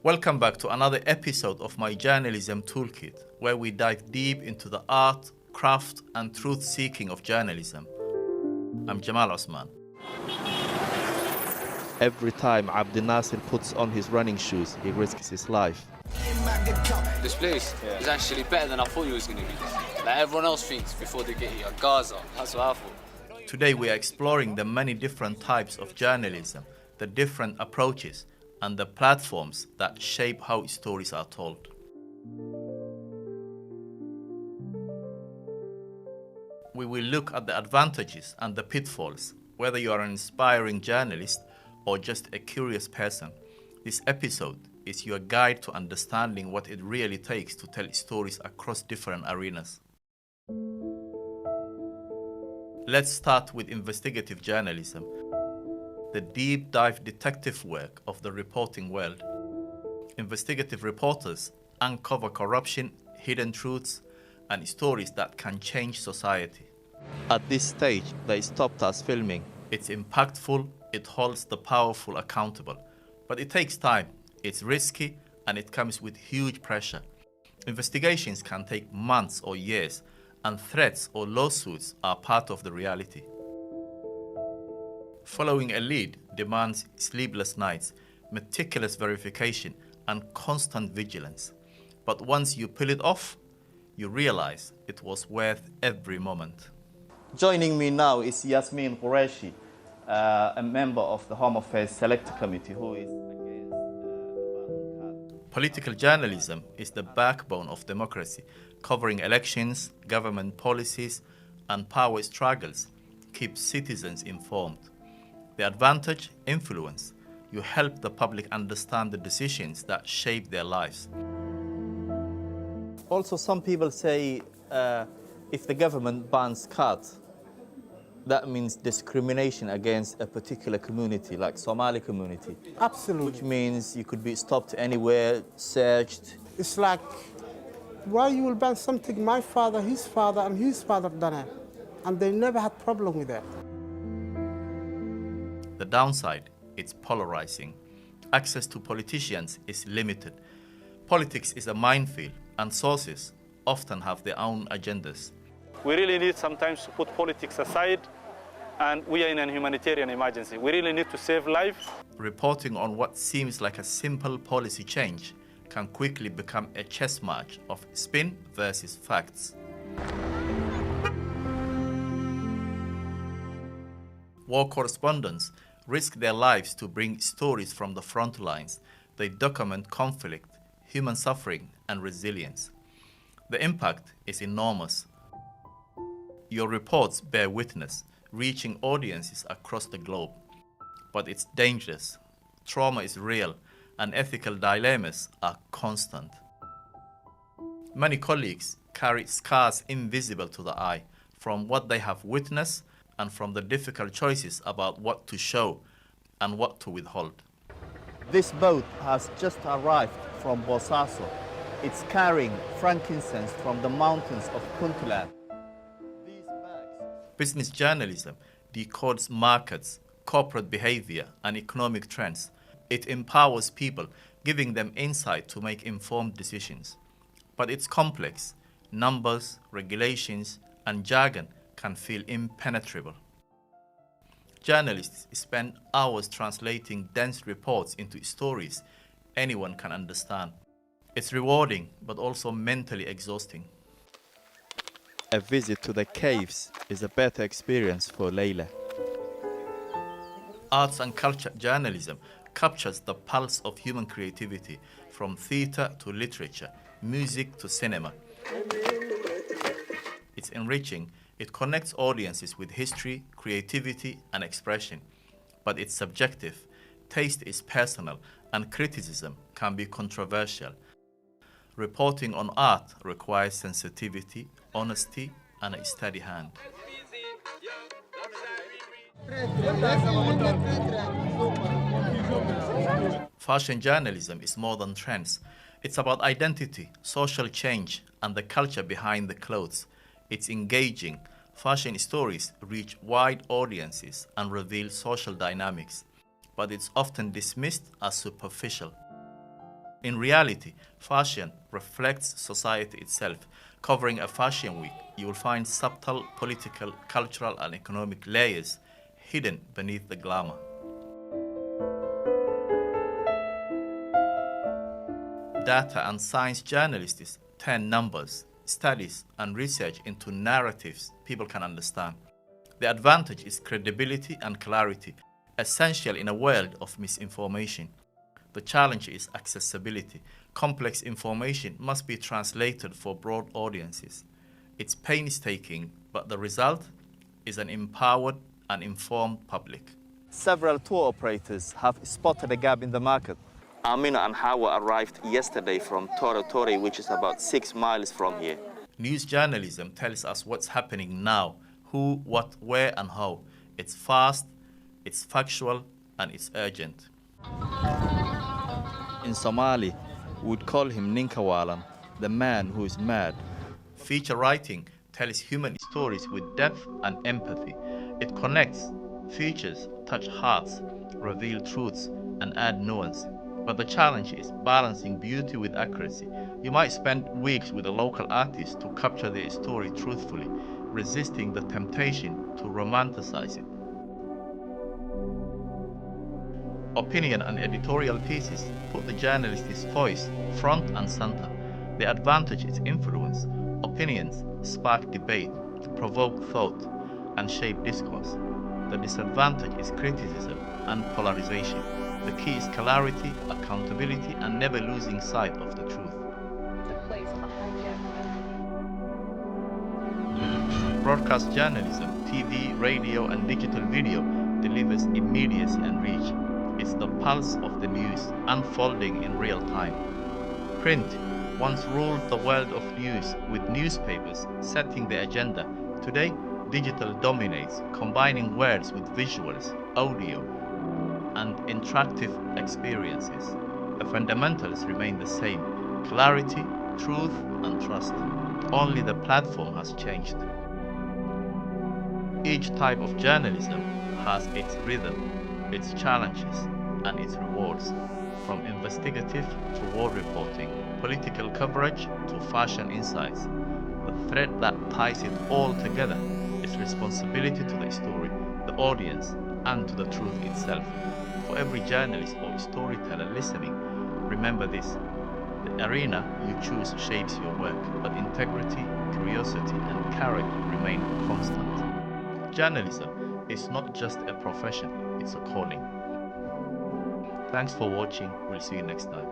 Welcome back to another episode of my journalism toolkit, where we dive deep into the art, craft, and truth-seeking of journalism. I'm Jamal Osman. Every time Abdel Nasser puts on his running shoes, he risks his life. This place is actually better than I thought it was going to be. Like everyone else thinks before they get here. Gaza, that's what I thought. Today we are exploring the many different types of journalism, the different approaches, and the platforms that shape how stories are told. We will look at the advantages and the pitfalls, whether you are an inspiring journalist or just a curious person. This episode is your guide to understanding what it really takes to tell stories across different arenas. Let's start with investigative journalism, the deep dive detective work of the reporting world. Investigative reporters uncover corruption, hidden truths, and stories that can change society. At this stage, they stopped us filming. It's impactful, it holds the powerful accountable, but it takes time, it's risky, and it comes with huge pressure. Investigations can take months or years, and threats or lawsuits are part of the reality. Following a lead demands sleepless nights, meticulous verification, and constant vigilance. But once you pull it off, you realize it was worth every moment. Joining me now is Yasmin Qureshi, a member of the Home Affairs Select Committee who is against the ban on cars. Political journalism is the backbone of democracy, covering elections, government policies, and power struggles, keeps citizens informed. The advantage, influence. You help the public understand the decisions that shape their lives. Also, some people say if the government bans cars, that means discrimination against a particular community, like Somali community. Absolutely. Which means you could be stopped anywhere, searched. It's like, why you will ban something my father, and his father done it, and they never had problem with that. The downside, it's polarizing. Access to politicians is limited. Politics is a minefield, and sources often have their own agendas. We really need sometimes to put politics aside, and we are in a humanitarian emergency. We really need to save lives. Reporting on what seems like a simple policy change can quickly become a chess match of spin versus facts. War correspondents risk their lives to bring stories from the front lines. They document conflict, human suffering, and resilience. The impact is enormous. Your reports bear witness, reaching audiences across the globe. But it's dangerous. Trauma is real, and ethical dilemmas are constant. Many colleagues carry scars invisible to the eye from what they have witnessed and from the difficult choices about what to show and what to withhold. This boat has just arrived from Bosaso. It's carrying frankincense from the mountains of Puntland. Business journalism decodes markets, corporate behavior, and economic trends. It empowers people, giving them insight to make informed decisions. But it's complex. Numbers, regulations, and jargon can feel impenetrable. Journalists spend hours translating dense reports into stories anyone can understand. It's rewarding, but also mentally exhausting. A visit to the caves is a better experience for Layla. Arts and culture journalism captures the pulse of human creativity, from theatre to literature, music to cinema. It's enriching. It connects audiences with history, creativity, and expression. But it's subjective. Taste is personal, and criticism can be controversial. Reporting on art requires sensitivity, honesty, and a steady hand. Fashion journalism is more than trends. It's about identity, social change, and the culture behind the clothes. It's engaging. Fashion stories reach wide audiences and reveal social dynamics, but it's often dismissed as superficial. In reality, fashion reflects society itself. Covering a fashion week, you will find subtle political, cultural, and economic layers hidden beneath the glamour. Data and science journalists turn numbers, studies, and research into narratives people can understand. The advantage is credibility and clarity, essential in a world of misinformation. The challenge is accessibility. Complex information must be translated for broad audiences. It's painstaking, but the result is an empowered and informed public. Several tour operators have spotted a gap in the market. Amina and Hawa arrived yesterday from Toro Tore, which is about 6 miles from here. News journalism tells us what's happening now, who, what, where, and how. It's fast, it's factual, and it's urgent. In Somali, we would call him Ninkawalan, the man who is mad. Feature writing tells human stories with depth and empathy. It connects, features touch hearts, reveal truths, and add nuance. But the challenge is balancing beauty with accuracy. You might spend weeks with a local artist to capture their story truthfully, resisting the temptation to romanticize it. Opinion and editorial pieces put the journalist's voice front and center. The advantage is influence. Opinions spark debate, provoke thought, and shape discourse. The disadvantage is criticism and polarization. The key is clarity, accountability, and never losing sight of the truth. Broadcast journalism, TV, radio, and digital video delivers immediacy and reach. It's the pulse of the news, unfolding in real time. Print once ruled the world of news, with newspapers setting the agenda. Today, digital dominates, combining words with visuals, audio, and interactive experiences. The fundamentals remain the same: clarity, truth, and trust. Only the platform has changed. Each type of journalism has its rhythm, its challenges, and its rewards. From investigative to war reporting, political coverage to fashion insights, the thread that ties it all together is responsibility to the story, the audience, and to the truth itself. For every journalist or storyteller listening, remember this: the arena you choose shapes your work, but integrity, curiosity, and character remain constant. Journalism is not just a profession, it's a calling. Thanks for watching. We'll see you next time.